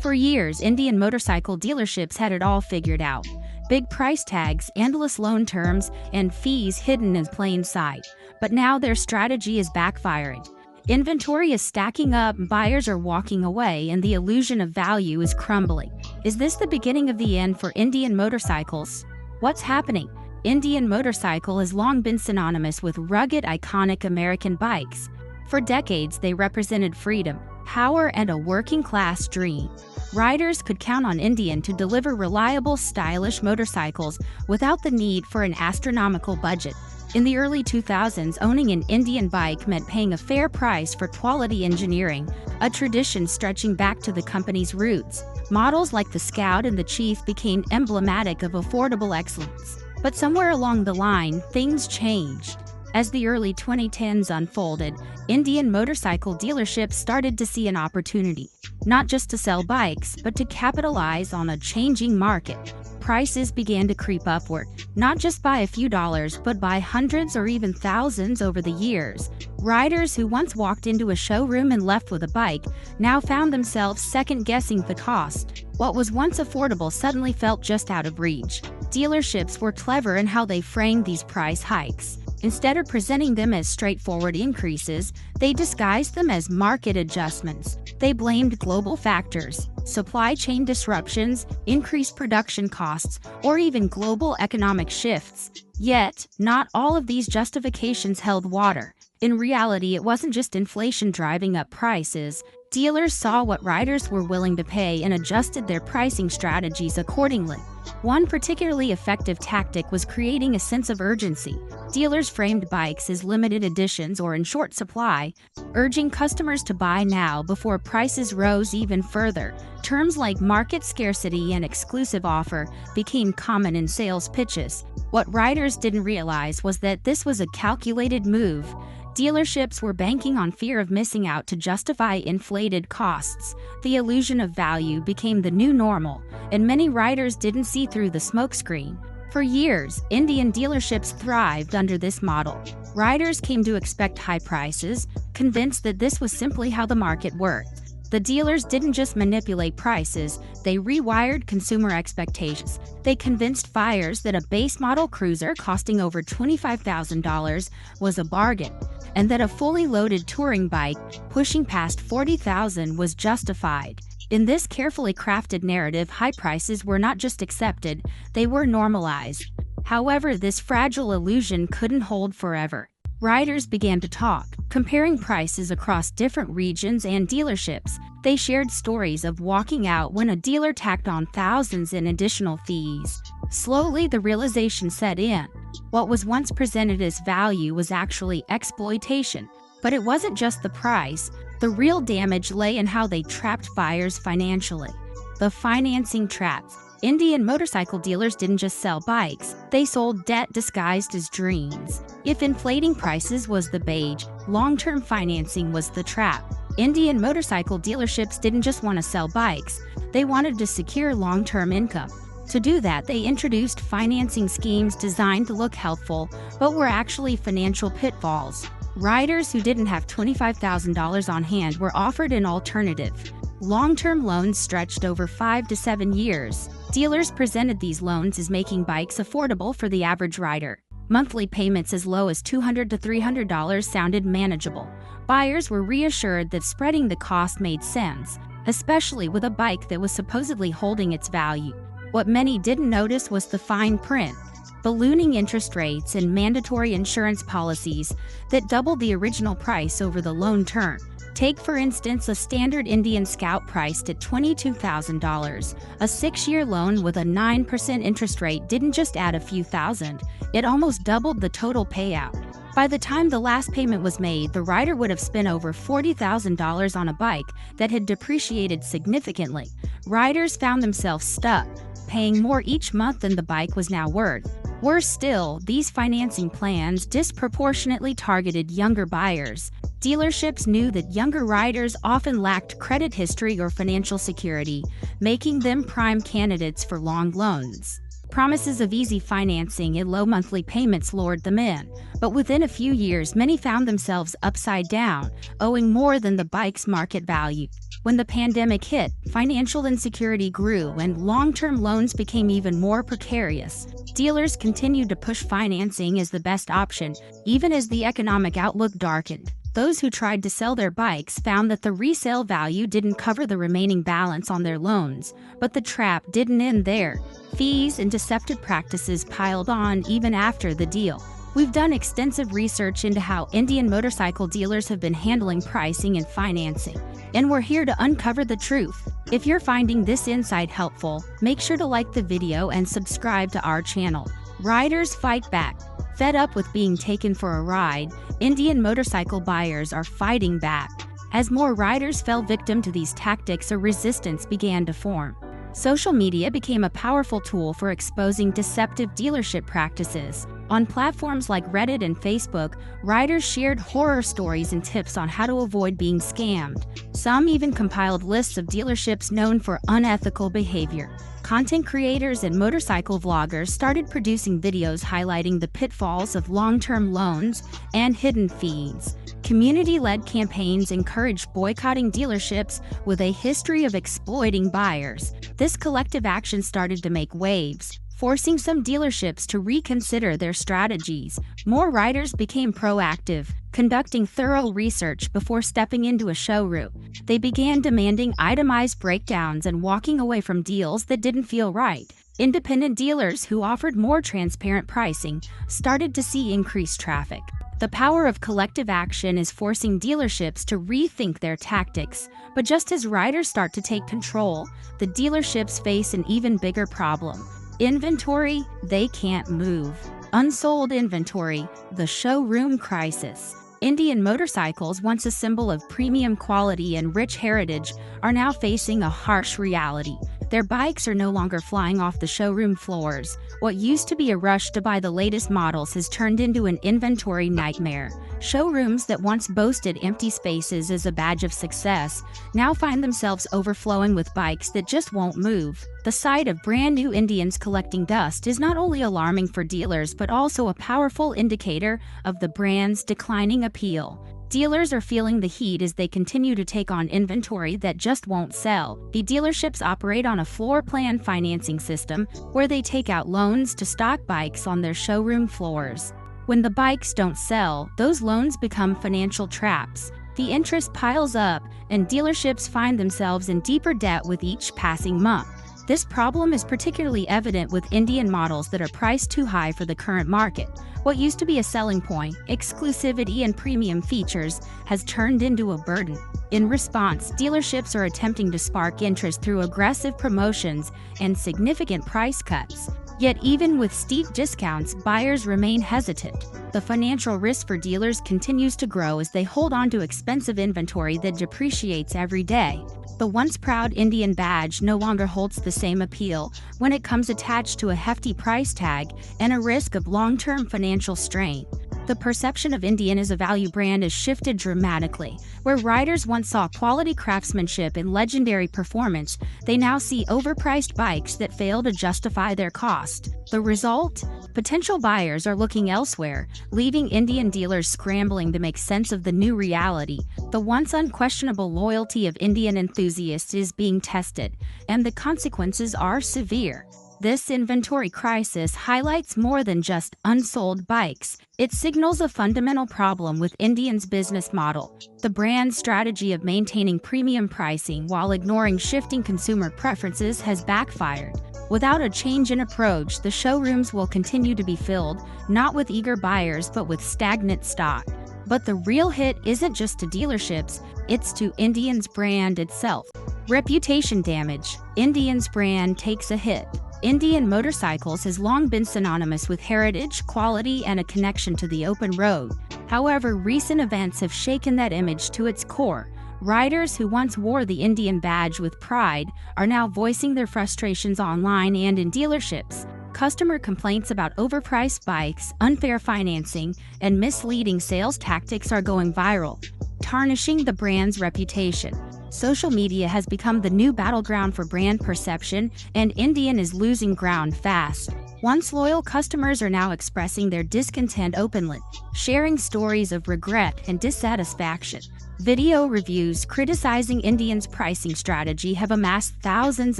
For years, Indian motorcycle dealerships had it all figured out. Big price tags, endless loan terms, and fees hidden in plain sight. But now their strategy is backfiring. Inventory is stacking up, buyers are walking away, and the illusion of value is crumbling. Is this the beginning of the end for Indian motorcycles? What's happening? Indian motorcycle has long been synonymous with rugged, iconic American bikes. For decades, they represented freedom, power, and a working-class dream. Riders could count on Indian to deliver reliable, stylish motorcycles without the need for an astronomical budget. In the early 2000s, owning an Indian bike meant paying a fair price for quality engineering, a tradition stretching back to the company's roots. Models like the Scout and the Chief became emblematic of affordable excellence. But somewhere along the line, things changed. As the early 2010s unfolded, Indian motorcycle dealerships started to see an opportunity, not just to sell bikes, but to capitalize on a changing market. Prices began to creep upward, not just by a few dollars, but by hundreds or even thousands over the years. Riders who once walked into a showroom and left with a bike now found themselves second-guessing the cost. What was once affordable suddenly felt just out of reach. Dealerships were clever in how they framed these price hikes. Instead of presenting them as straightforward increases, they disguised them as market adjustments. They blamed global factors, supply chain disruptions, increased production costs, or even global economic shifts. Yet, not all of these justifications held water. In reality, it wasn't just inflation driving up prices. Dealers saw what riders were willing to pay and adjusted their pricing strategies accordingly. One particularly effective tactic was creating a sense of urgency. Dealers framed bikes as limited editions or in short supply, urging customers to buy now before prices rose even further. Terms like market scarcity and exclusive offer became common in sales pitches. What riders didn't realize was that this was a calculated move. Dealerships were banking on fear of missing out to justify inflated costs. The illusion of value became the new normal, and many riders didn't see through the smokescreen. For years, Indian dealerships thrived under this model. Riders came to expect high prices, convinced that this was simply how the market worked. The dealers didn't just manipulate prices, they rewired consumer expectations. They convinced buyers that a base model cruiser costing over $25,000 was a bargain, and that a fully loaded touring bike pushing past $40,000 was justified. In this carefully crafted narrative, high prices were not just accepted, they were normalized. However, this fragile illusion couldn't hold forever. Riders began to talk, comparing prices across different regions and dealerships. They shared stories of walking out when a dealer tacked on thousands in additional fees. Slowly, the realization set in. What was once presented as value was actually exploitation. But it wasn't just the price. The real damage lay in how they trapped buyers financially. The financing trap. Indian motorcycle dealers didn't just sell bikes, they sold debt disguised as dreams. If inflating prices was the bait, long-term financing was the trap. Indian motorcycle dealerships didn't just want to sell bikes, they wanted to secure long-term income. To do that, they introduced financing schemes designed to look helpful, but were actually financial pitfalls. Riders who didn't have $25,000 on hand were offered an alternative. Long-term loans stretched over 5 to 7 years. Dealers presented these loans as making bikes affordable for the average rider. Monthly payments as low as $200 to $300 sounded manageable. Buyers were reassured that spreading the cost made sense, especially with a bike that was supposedly holding its value. What many didn't notice was the fine print. Ballooning interest rates and mandatory insurance policies that doubled the original price over the loan term. Take, for instance, a standard Indian Scout priced at $22,000. A 6-year loan with a 9% interest rate didn't just add a few thousand, it almost doubled the total payout. By the time the last payment was made, the rider would have spent over $40,000 on a bike that had depreciated significantly. Riders found themselves stuck, paying more each month than the bike was now worth. Worse still, these financing plans disproportionately targeted younger buyers. Dealerships knew that younger riders often lacked credit history or financial security, making them prime candidates for long loans. Promises of easy financing and low monthly payments lured them in, but within a few years many found themselves upside down, owing more than the bike's market value. When the pandemic hit, financial insecurity grew and long-term loans became even more precarious. Dealers continued to push financing as the best option, even as the economic outlook darkened. Those who tried to sell their bikes found that the resale value didn't cover the remaining balance on their loans, but the trap didn't end there. Fees and deceptive practices piled on even after the deal. We've done extensive research into how Indian motorcycle dealers have been handling pricing and financing, and we're here to uncover the truth. If you're finding this insight helpful, make sure to like the video and subscribe to our channel. Riders fight back. Fed up with being taken for a ride, Indian motorcycle buyers are fighting back. As more riders fell victim to these tactics, a resistance began to form. Social media became a powerful tool for exposing deceptive dealership practices. On platforms like Reddit and Facebook, riders shared horror stories and tips on how to avoid being scammed. Some even compiled lists of dealerships known for unethical behavior. Content creators and motorcycle vloggers started producing videos highlighting the pitfalls of long-term loans and hidden fees. Community-led campaigns encouraged boycotting dealerships with a history of exploiting buyers. This collective action started to make waves, forcing some dealerships to reconsider their strategies. More riders became proactive, conducting thorough research before stepping into a showroom. They began demanding itemized breakdowns and walking away from deals that didn't feel right. Independent dealers who offered more transparent pricing started to see increased traffic. The power of collective action is forcing dealerships to rethink their tactics, but just as riders start to take control, the dealerships face an even bigger problem. Inventory they can't move. Unsold inventory, the showroom crisis. Indian motorcycles, once a symbol of premium quality and rich heritage, are now facing a harsh reality. Their bikes are no longer flying off the showroom floors. What used to be a rush to buy the latest models has turned into an inventory nightmare. Showrooms that once boasted empty spaces as a badge of success now find themselves overflowing with bikes that just won't move. The sight of brand new Indians collecting dust is not only alarming for dealers but also a powerful indicator of the brand's declining appeal. Dealers are feeling the heat as they continue to take on inventory that just won't sell. The dealerships operate on a floor plan financing system where they take out loans to stock bikes on their showroom floors. When the bikes don't sell, those loans become financial traps. The interest piles up, and dealerships find themselves in deeper debt with each passing month. This problem is particularly evident with Indian models that are priced too high for the current market. What used to be a selling point, exclusivity and premium features, has turned into a burden. In response, dealerships are attempting to spark interest through aggressive promotions and significant price cuts. Yet even with steep discounts, buyers remain hesitant. The financial risk for dealers continues to grow as they hold on to expensive inventory that depreciates every day. The once proud Indian badge no longer holds the same appeal when it comes attached to a hefty price tag and a risk of long-term financial strain. The perception of Indian as a value brand has shifted dramatically. Where riders once saw quality craftsmanship and legendary performance, they now see overpriced bikes that fail to justify their cost. The result? Potential buyers are looking elsewhere, leaving Indian dealers scrambling to make sense of the new reality. The once unquestionable loyalty of Indian enthusiasts is being tested, and the consequences are severe. This inventory crisis highlights more than just unsold bikes. It signals a fundamental problem with Indian's business model. The brand's strategy of maintaining premium pricing while ignoring shifting consumer preferences has backfired. Without a change in approach, the showrooms will continue to be filled, not with eager buyers but with stagnant stock. But the real hit isn't just to dealerships, it's to Indian's brand itself. Reputation damage. Indian's brand takes a hit. Indian motorcycles has long been synonymous with heritage, quality, and a connection to the open road. However, recent events have shaken that image to its core. Riders who once wore the Indian badge with pride are now voicing their frustrations online and in dealerships. Customer complaints about overpriced bikes, unfair financing, and misleading sales tactics are going viral, tarnishing the brand's reputation. Social media has become the new battleground for brand perception, and Indian is losing ground fast. Once loyal customers are now expressing their discontent openly, sharing stories of regret and dissatisfaction. Video reviews criticizing Indian's pricing strategy have amassed thousands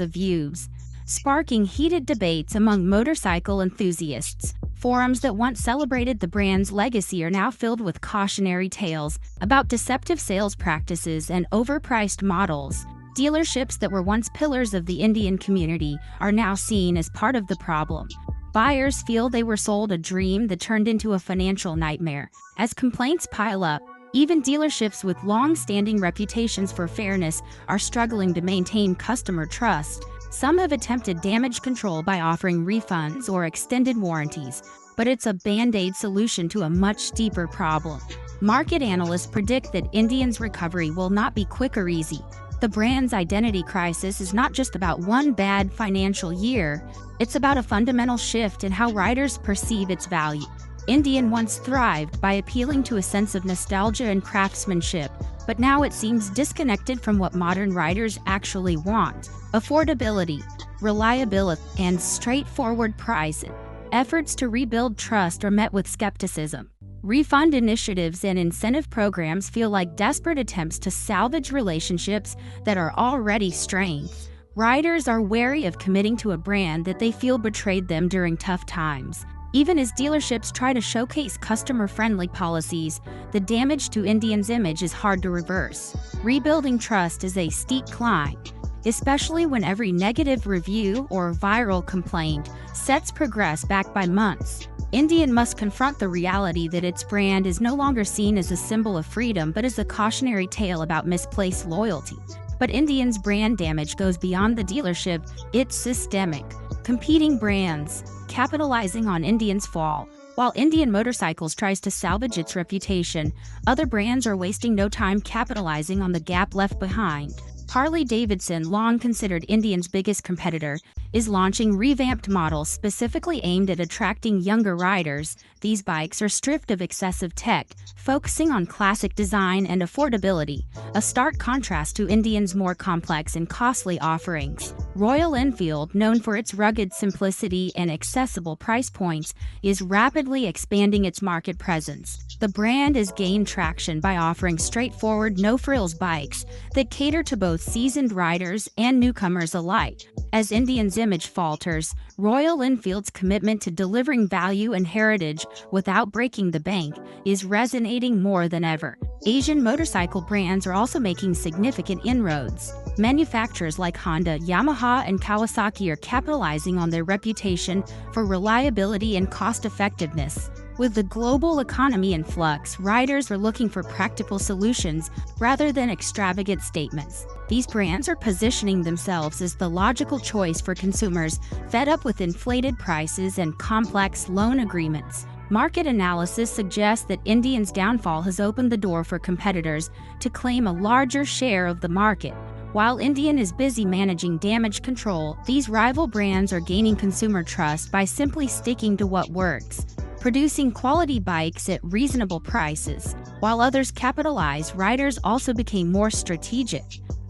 of views, sparking heated debates among motorcycle enthusiasts. Forums that once celebrated the brand's legacy are now filled with cautionary tales about deceptive sales practices and overpriced models. Dealerships that were once pillars of the Indian community are now seen as part of the problem. Buyers feel they were sold a dream that turned into a financial nightmare. As complaints pile up, even dealerships with long-standing reputations for fairness are struggling to maintain customer trust. Some have attempted damage control by offering refunds or extended warranties, but it's a band-aid solution to a much deeper problem. Market analysts predict that Indian's recovery will not be quick or easy. The brand's identity crisis is not just about one bad financial year, it's about a fundamental shift in how riders perceive its value. Indian once thrived by appealing to a sense of nostalgia and craftsmanship, but now it seems disconnected from what modern riders actually want: affordability, reliability, and straightforward pricing. Efforts to rebuild trust are met with skepticism. Refund initiatives and incentive programs feel like desperate attempts to salvage relationships that are already strained. Riders are wary of committing to a brand that they feel betrayed them during tough times. Even as dealerships try to showcase customer-friendly policies, the damage to Indian's image is hard to reverse. Rebuilding trust is a steep climb, especially when every negative review or viral complaint sets progress back by months. Indian must confront the reality that its brand is no longer seen as a symbol of freedom but as a cautionary tale about misplaced loyalty. But Indian's brand damage goes beyond the dealership, it's systemic. Competing brands capitalizing on Indian's fall. While Indian Motorcycles tries to salvage its reputation, other brands are wasting no time capitalizing on the gap left behind. Harley-Davidson, long considered Indian's biggest competitor, is launching revamped models specifically aimed at attracting younger riders. These bikes are stripped of excessive tech, focusing on classic design and affordability, a stark contrast to Indian's more complex and costly offerings. Royal Enfield, known for its rugged simplicity and accessible price points, is rapidly expanding its market presence. The brand has gained traction by offering straightforward, no-frills bikes that cater to both seasoned riders and newcomers alike. As Indian's image falters, Royal Enfield's commitment to delivering value and heritage without breaking the bank is resonating more than ever. Asian motorcycle brands are also making significant inroads. Manufacturers like Honda, Yamaha, and Kawasaki are capitalizing on their reputation for reliability and cost-effectiveness. With the global economy in flux, riders are looking for practical solutions rather than extravagant statements. These brands are positioning themselves as the logical choice for consumers fed up with inflated prices and complex loan agreements. Market analysis suggests that Indian's downfall has opened the door for competitors to claim a larger share of the market. While Indian is busy managing damage control, these rival brands are gaining consumer trust by simply sticking to what works, producing quality bikes at reasonable prices. While others capitalize, riders also became more strategic,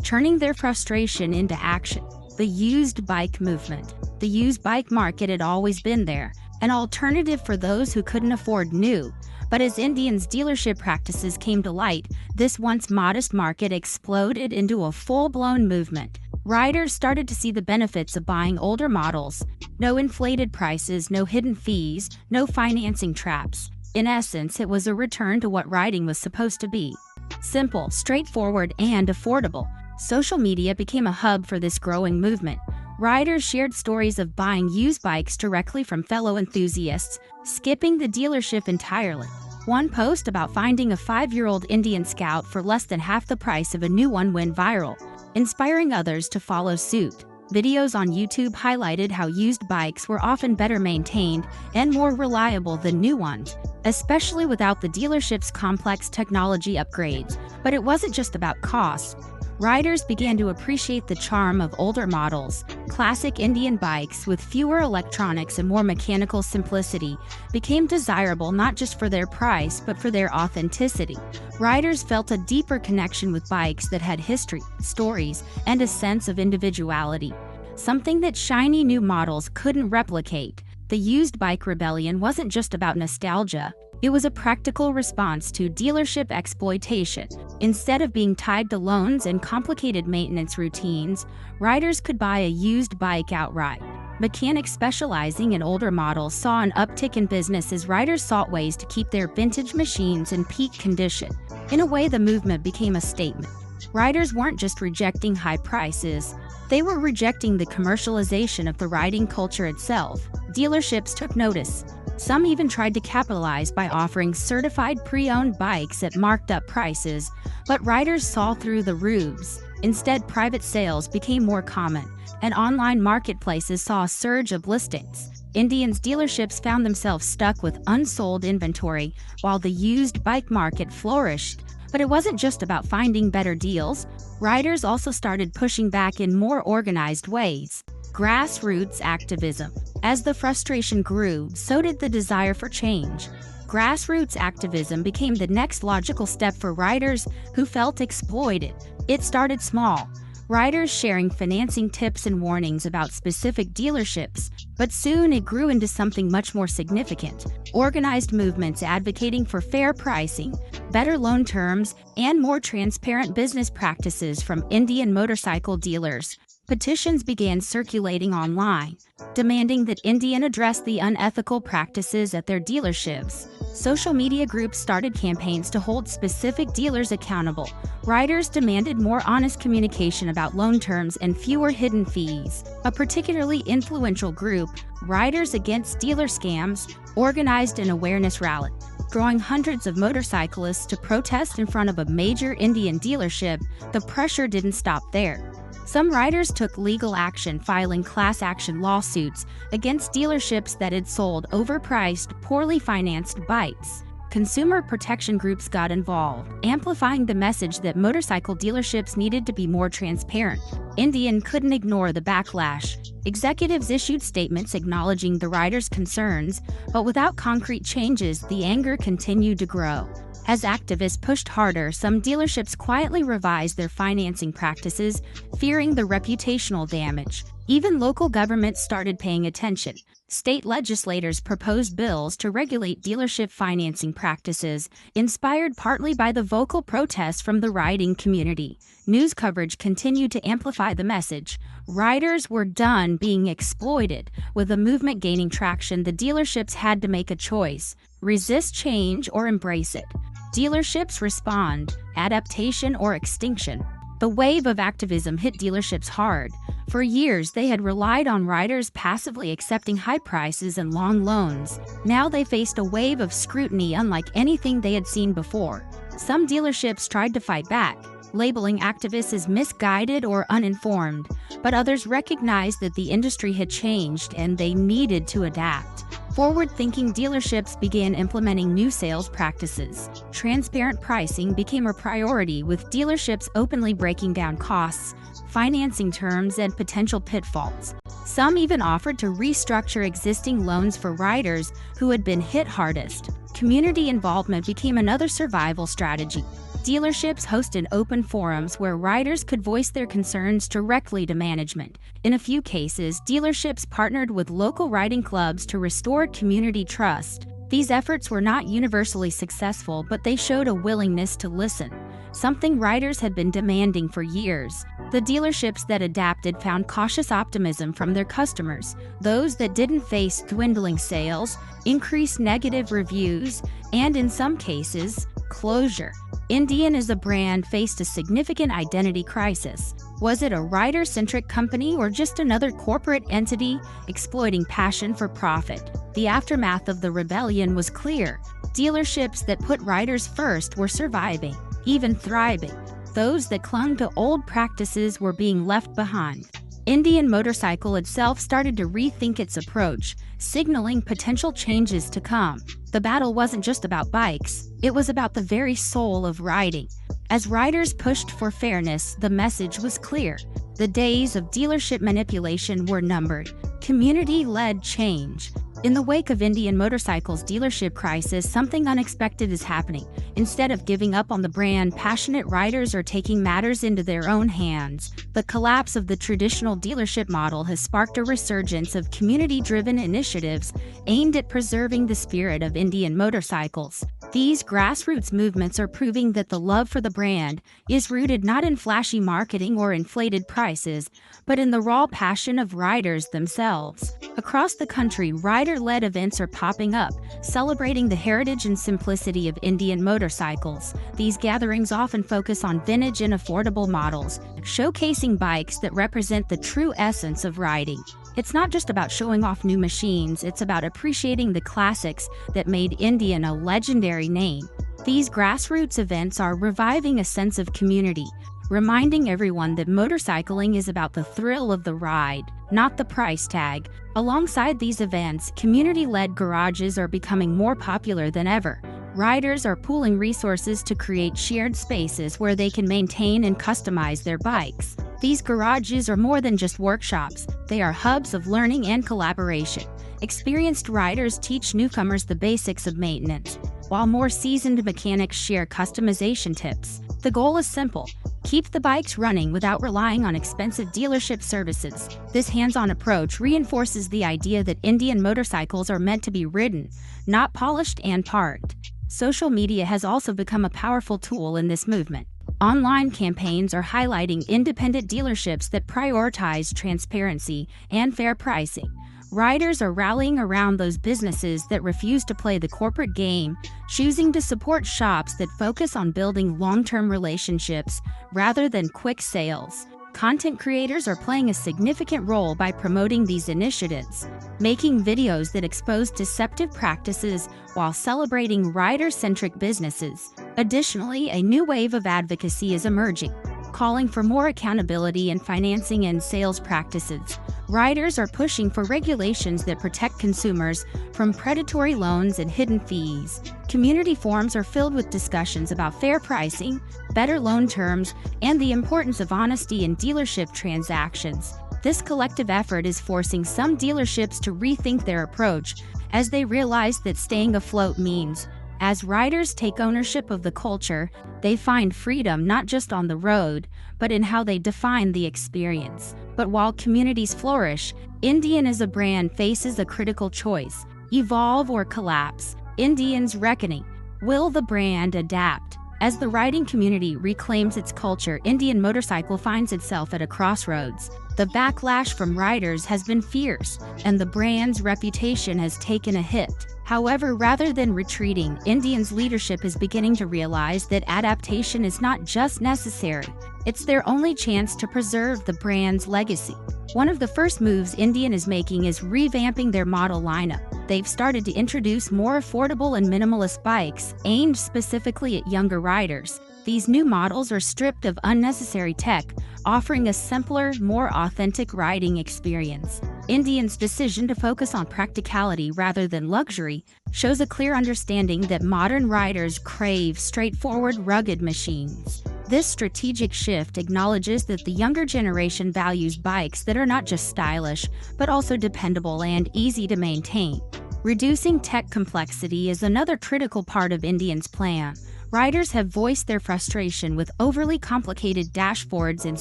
turning their frustration into action. The used bike movement. The used bike market had always been there, an alternative for those who couldn't afford new. But as Indian's dealership practices came to light, this once modest market exploded into a full-blown movement. Riders started to see the benefits of buying older models. No inflated prices, no hidden fees, no financing traps. In essence, it was a return to what riding was supposed to be: simple, straightforward, and affordable. Social media became a hub for this growing movement. Riders shared stories of buying used bikes directly from fellow enthusiasts, skipping the dealership entirely. One post about finding a 5-year-old Indian Scout for less than half the price of a new one went viral, inspiring others to follow suit. Videos on YouTube highlighted how used bikes were often better maintained and more reliable than new ones, especially without the dealership's complex technology upgrades. But it wasn't just about cost. riders began to appreciate the charm of older models. Classic Indian bikes with fewer electronics and more mechanical simplicity became desirable not just for their price but for their authenticity. Riders felt a deeper connection with bikes that had history, stories, and a sense of individuality, something that shiny new models couldn't replicate. The used bike rebellion wasn't just about nostalgia. It was a practical response to dealership exploitation. Instead of being tied to loans and complicated maintenance routines, riders could buy a used bike outright. Mechanics specializing in older models saw an uptick in business as riders sought ways to keep their vintage machines in peak condition. In a way, the movement became a statement. Riders weren't just rejecting high prices, they were rejecting the commercialization of the riding culture itself. Dealerships took notice. Some even tried to capitalize by offering certified pre-owned bikes at marked up prices, but riders saw through the rubes. Instead, private sales became more common, and online marketplaces saw a surge of listings. Indians' dealerships found themselves stuck with unsold inventory, while the used bike market flourished. But it wasn't just about finding better deals. Riders also started pushing back in more organized ways. Grassroots activism. As the frustration grew, so did the desire for change. Grassroots activism became the next logical step for riders who felt exploited. It started small, riders sharing financing tips and warnings about specific dealerships, but soon it grew into something much more significant. Organized movements advocating for fair pricing, better loan terms, and more transparent business practices from Indian motorcycle dealers. Petitions began circulating online, demanding that Indian address the unethical practices at their dealerships. Social media groups started campaigns to hold specific dealers accountable. Riders demanded more honest communication about loan terms and fewer hidden fees. A particularly influential group, Riders Against Dealer Scams, organized an awareness rally, drawing hundreds of motorcyclists to protest in front of a major Indian dealership. The pressure didn't stop there. Some riders took legal action, filing class action lawsuits against dealerships that had sold overpriced, poorly financed bikes. Consumer protection groups got involved, amplifying the message that motorcycle dealerships needed to be more transparent. Indian couldn't ignore the backlash. Executives issued statements acknowledging the riders' concerns, but without concrete changes, the anger continued to grow. As activists pushed harder, some dealerships quietly revised their financing practices, fearing the reputational damage. Even local governments started paying attention. State legislators proposed bills to regulate dealership financing practices, inspired partly by the vocal protests from the riding community. News coverage continued to amplify the message. Riders were done being exploited. With the movement gaining traction, the dealerships had to make a choice: resist change or embrace it. Dealerships respond: adaptation or extinction. The wave of activism hit dealerships hard. For years, they had relied on riders passively accepting high prices and long loans. Now they faced a wave of scrutiny unlike anything they had seen before. Some dealerships tried to fight back, labeling activists as misguided or uninformed, but others recognized that the industry had changed and they needed to adapt. Forward-thinking dealerships began implementing new sales practices. Transparent pricing became a priority, with dealerships openly breaking down costs, financing terms, and potential pitfalls. Some even offered to restructure existing loans for riders who had been hit hardest. Community involvement became another survival strategy. Dealerships hosted open forums where riders could voice their concerns directly to management. In a few cases, dealerships partnered with local riding clubs to restore community trust. These efforts were not universally successful, but they showed a willingness to listen, something riders had been demanding for years. The dealerships that adapted found cautious optimism from their customers. Those that didn't face dwindling sales, increased negative reviews, and in some cases, closure. Indian as a brand faced a significant identity crisis. Was it a rider-centric company or just another corporate entity exploiting passion for profit? The aftermath of the rebellion was clear. Dealerships that put riders first were surviving, even thriving. Those that clung to old practices were being left behind. Indian Motorcycle itself started to rethink its approach, signaling potential changes to come. The battle wasn't just about bikes, it was about the very soul of riding. As riders pushed for fairness, the message was clear. The days of dealership manipulation were numbered. Community-led change. In the wake of Indian Motorcycle's dealership crisis, something unexpected is happening. Instead of giving up on the brand, passionate riders are taking matters into their own hands. The collapse of the traditional dealership model has sparked a resurgence of community-driven initiatives aimed at preserving the spirit of Indian motorcycles. These grassroots movements are proving that the love for the brand is rooted not in flashy marketing or inflated prices, but in the raw passion of riders themselves. Across the country, rider-led events are popping up, celebrating the heritage and simplicity of Indian motorcycles. These gatherings often focus on vintage and affordable models, showcasing bikes that represent the true essence of riding. It's not just about showing off new machines, it's about appreciating the classics that made Indian a legendary name. These grassroots events are reviving a sense of community, reminding everyone that motorcycling is about the thrill of the ride, not the price tag. Alongside these events, community-led garages are becoming more popular than ever. Riders are pooling resources to create shared spaces where they can maintain and customize their bikes. These garages are more than just workshops, they are hubs of learning and collaboration. Experienced riders teach newcomers the basics of maintenance, while more seasoned mechanics share customization tips. The goal is simple: keep the bikes running without relying on expensive dealership services. This hands-on approach reinforces the idea that Indian motorcycles are meant to be ridden, not polished and parked. Social media has also become a powerful tool in this movement. Online campaigns are highlighting independent dealerships that prioritize transparency and fair pricing. Riders are rallying around those businesses that refuse to play the corporate game, choosing to support shops that focus on building long-term relationships rather than quick sales. Content creators are playing a significant role by promoting these initiatives, making videos that expose deceptive practices while celebrating rider-centric businesses. Additionally, a new wave of advocacy is emerging, calling for more accountability in financing and sales practices. Riders are pushing for regulations that protect consumers from predatory loans and hidden fees. Community forums are filled with discussions about fair pricing, better loan terms, and the importance of honesty in dealership transactions. This collective effort is forcing some dealerships to rethink their approach, as they realize that staying afloat means, as riders take ownership of the culture, they find freedom not just on the road, but in how they define the experience. But while communities flourish, Indian as a brand faces a critical choice: evolve or collapse. Indian's reckoning. Will the brand adapt? As the riding community reclaims its culture, Indian Motorcycle finds itself at a crossroads. The backlash from riders has been fierce, and the brand's reputation has taken a hit. However, rather than retreating, Indian's leadership is beginning to realize that adaptation is not just necessary, it's their only chance to preserve the brand's legacy. One of the first moves Indian is making is revamping their model lineup. They've started to introduce more affordable and minimalist bikes, aimed specifically at younger riders. These new models are stripped of unnecessary tech, offering a simpler, more authentic riding experience. Indian's decision to focus on practicality rather than luxury shows a clear understanding that modern riders crave straightforward, rugged machines. This strategic shift acknowledges that the younger generation values bikes that are not just stylish, but also dependable and easy to maintain. Reducing tech complexity is another critical part of Indian's plan. Riders have voiced their frustration with overly complicated dashboards and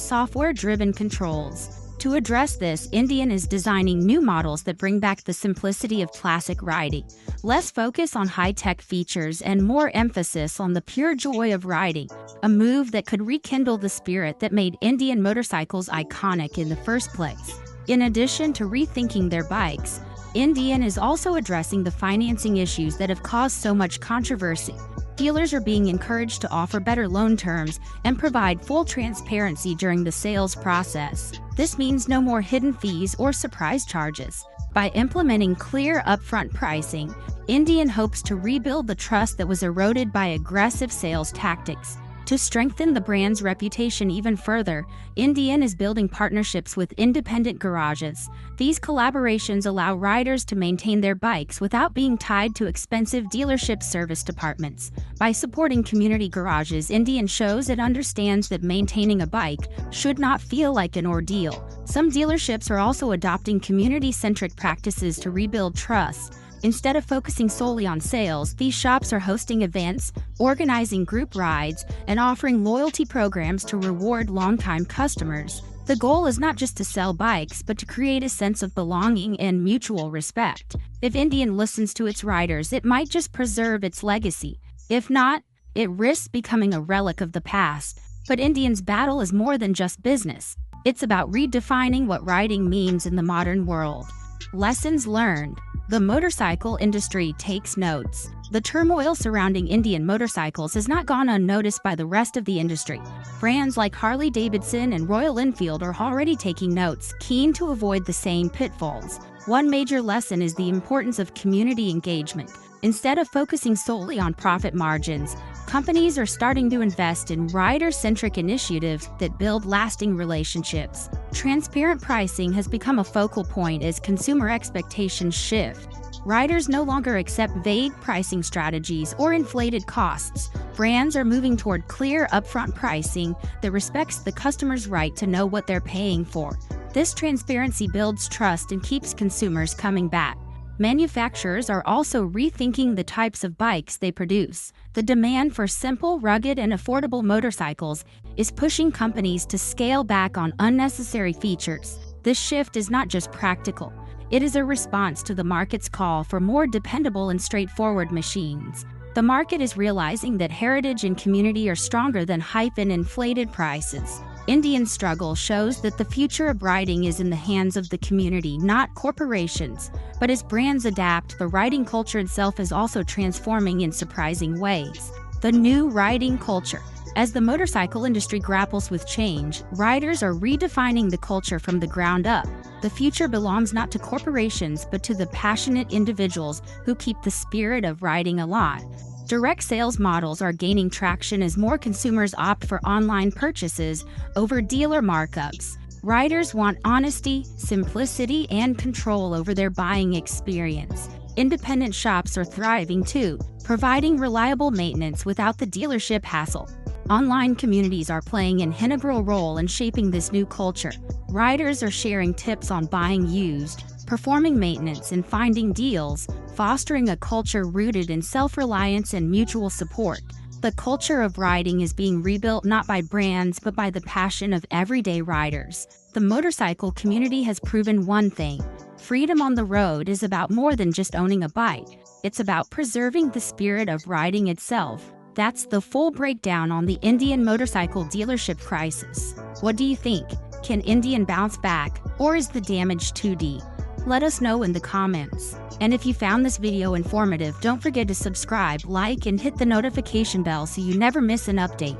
software-driven controls. To address this, Indian is designing new models that bring back the simplicity of classic riding, less focus on high-tech features and more emphasis on the pure joy of riding, a move that could rekindle the spirit that made Indian motorcycles iconic in the first place. In addition to rethinking their bikes, Indian is also addressing the financing issues that have caused so much controversy. Dealers are being encouraged to offer better loan terms and provide full transparency during the sales process. This means no more hidden fees or surprise charges. By implementing clear upfront pricing, Indian hopes to rebuild the trust that was eroded by aggressive sales tactics. To strengthen the brand's reputation even further, Indian is building partnerships with independent garages. These collaborations allow riders to maintain their bikes without being tied to expensive dealership service departments. By supporting community garages, Indian shows it understands that maintaining a bike should not feel like an ordeal. Some dealerships are also adopting community-centric practices to rebuild trust. Instead of focusing solely on sales, these shops are hosting events, organizing group rides, and offering loyalty programs to reward longtime customers. The goal is not just to sell bikes, but to create a sense of belonging and mutual respect. If Indian listens to its riders, it might just preserve its legacy. If not, it risks becoming a relic of the past. But Indian's battle is more than just business. It's about redefining what riding means in the modern world. Lessons learned. The motorcycle industry takes notes. The turmoil surrounding Indian motorcycles has not gone unnoticed by the rest of the industry. Brands like Harley-Davidson and Royal Enfield are already taking notes, keen to avoid the same pitfalls. One major lesson is the importance of community engagement. Instead of focusing solely on profit margins, companies are starting to invest in rider-centric initiatives that build lasting relationships. Transparent pricing has become a focal point as consumer expectations shift. Riders no longer accept vague pricing strategies or inflated costs. Brands are moving toward clear, upfront pricing that respects the customer's right to know what they're paying for. This transparency builds trust and keeps consumers coming back. Manufacturers are also rethinking the types of bikes they produce. The demand for simple, rugged, and affordable motorcycles is pushing companies to scale back on unnecessary features. This shift is not just practical. It is a response to the market's call for more dependable and straightforward machines. The market is realizing that heritage and community are stronger than hype and inflated prices. Indian struggle shows that the future of riding is in the hands of the community, not corporations. But as brands adapt, the riding culture itself is also transforming in surprising ways. The new riding culture. As the motorcycle industry grapples with change, riders are redefining the culture from the ground up. The future belongs not to corporations, but to the passionate individuals who keep the spirit of riding alive. Direct sales models are gaining traction as more consumers opt for online purchases over dealer markups. Riders want honesty, simplicity, and control over their buying experience. Independent shops are thriving too, providing reliable maintenance without the dealership hassle. Online communities are playing an integral role in shaping this new culture. Riders are sharing tips on buying used, performing maintenance, and finding deals, fostering a culture rooted in self-reliance and mutual support. The culture of riding is being rebuilt not by brands but by the passion of everyday riders. The motorcycle community has proven one thing: freedom on the road is about more than just owning a bike. It's about preserving the spirit of riding itself. That's the full breakdown on the Indian motorcycle dealership crisis. What do you think? Can Indian bounce back, or is the damage too deep? Let us know in the comments. And if you found this video informative, don't forget to subscribe, like, and hit the notification bell so you never miss an update.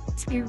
It's here.